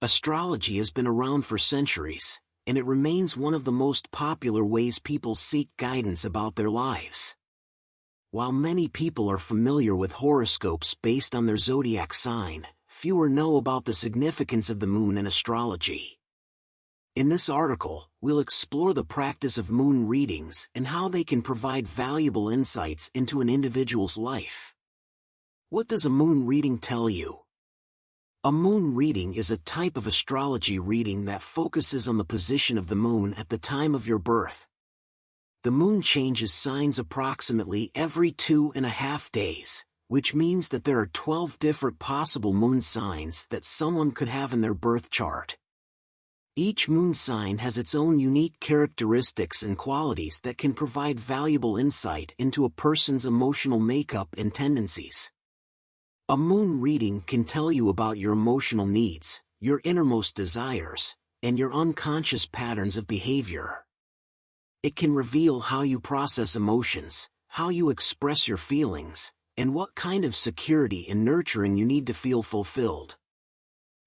Astrology has been around for centuries, and it remains one of the most popular ways people seek guidance about their lives. While many people are familiar with horoscopes based on their zodiac sign, fewer know about the significance of the moon in astrology. In this article, we'll explore the practice of moon readings and how they can provide valuable insights into an individual's life. What does a moon reading tell you? A moon reading is a type of astrology reading that focuses on the position of the moon at the time of your birth. The moon changes signs approximately every 2.5 days, which means that there are 12 different possible moon signs that someone could have in their birth chart. Each moon sign has its own unique characteristics and qualities that can provide valuable insight into a person's emotional makeup and tendencies. A moon reading can tell you about your emotional needs, your innermost desires, and your unconscious patterns of behavior. It can reveal how you process emotions, how you express your feelings, and what kind of security and nurturing you need to feel fulfilled.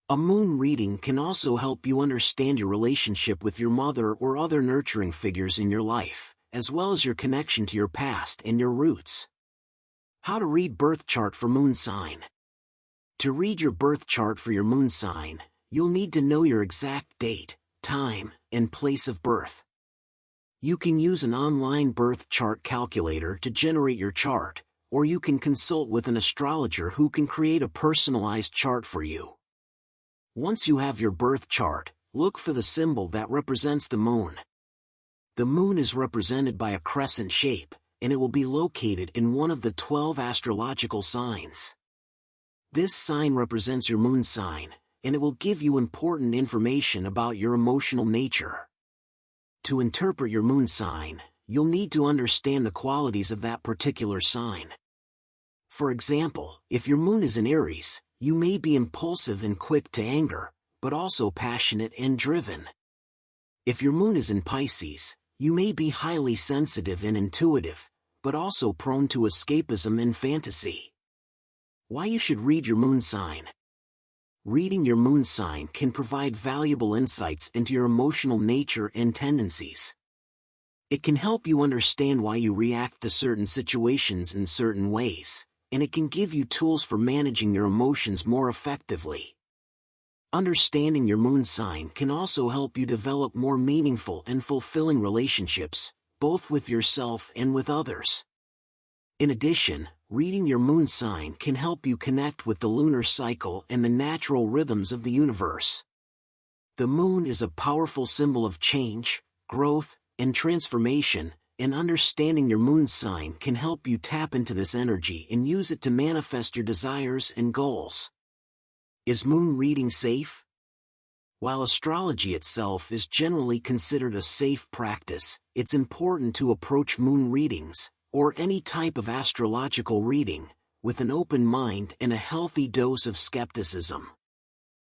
A moon reading can also help you understand your relationship with your mother or other nurturing figures in your life, as well as your connection to your past and your roots. How to read birth chart for moon sign. To read your birth chart for your moon sign, you'll need to know your exact date, time, and place of birth. You can use an online birth chart calculator to generate your chart, or you can consult with an astrologer who can create a personalized chart for you. Once you have your birth chart, look for the symbol that represents the moon. The moon is represented by a crescent shape, and it will be located in one of the 12 astrological signs. This sign represents your moon sign, and it will give you important information about your emotional nature. To interpret your moon sign, you'll need to understand the qualities of that particular sign. For example, if your moon is in Aries, you may be impulsive and quick to anger, but also passionate and driven. If your moon is in Pisces, you may be highly sensitive and intuitive, but also prone to escapism and fantasy. Why you should read your moon sign. Reading your moon sign can provide valuable insights into your emotional nature and tendencies. It can help you understand why you react to certain situations in certain ways, and it can give you tools for managing your emotions more effectively. Understanding your moon sign can also help you develop more meaningful and fulfilling relationships, both with yourself and with others. In addition, reading your moon sign can help you connect with the lunar cycle and the natural rhythms of the universe. The moon is a powerful symbol of change, growth, and transformation, and understanding your moon sign can help you tap into this energy and use it to manifest your desires and goals. Is moon reading safe? While astrology itself is generally considered a safe practice, it's important to approach moon readings, or any type of astrological reading, with an open mind and a healthy dose of skepticism.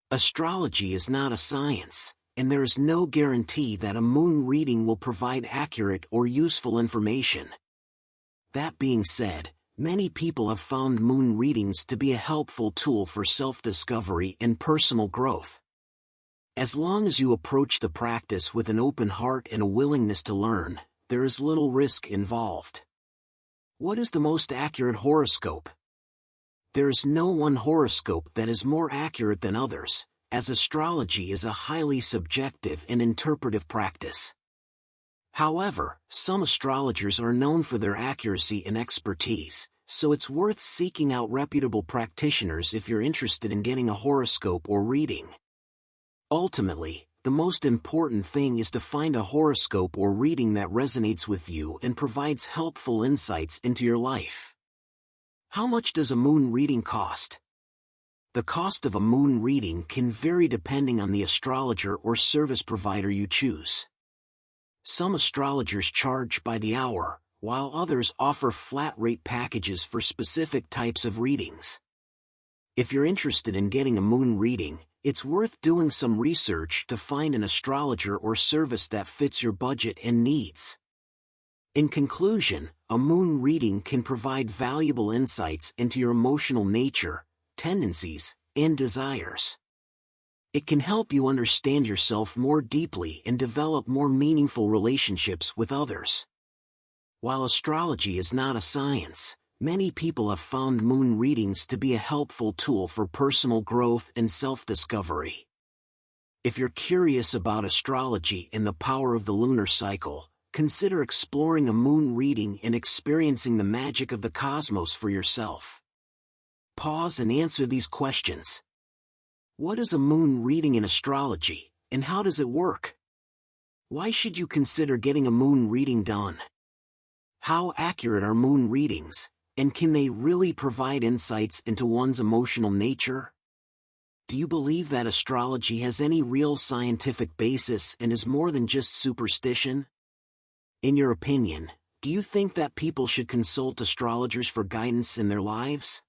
Astrology is not a science, and there is no guarantee that a moon reading will provide accurate or useful information. That being said, many people have found moon readings to be a helpful tool for self-discovery and personal growth. As long as you approach the practice with an open heart and a willingness to learn, there is little risk involved. What is the most accurate horoscope? There is no one horoscope that is more accurate than others, as astrology is a highly subjective and interpretive practice. However, some astrologers are known for their accuracy and expertise, so it's worth seeking out reputable practitioners if you're interested in getting a horoscope or reading. Ultimately, the most important thing is to find a horoscope or reading that resonates with you and provides helpful insights into your life. How much does a moon reading cost? The cost of a moon reading can vary depending on the astrologer or service provider you choose. Some astrologers charge by the hour, while others offer flat-rate packages for specific types of readings. If you're interested in getting a moon reading, it's worth doing some research to find an astrologer or service that fits your budget and needs. In conclusion, a moon reading can provide valuable insights into your emotional nature, tendencies, and desires. It can help you understand yourself more deeply and develop more meaningful relationships with others. While astrology is not a science, many people have found moon readings to be a helpful tool for personal growth and self-discovery. If you're curious about astrology and the power of the lunar cycle, consider exploring a moon reading and experiencing the magic of the cosmos for yourself. Pause and answer these questions. What is a moon reading in astrology, and how does it work? Why should you consider getting a moon reading done? How accurate are moon readings, and can they really provide insights into one's emotional nature? Do you believe that astrology has any real scientific basis and is more than just superstition? In your opinion, do you think that people should consult astrologers for guidance in their lives?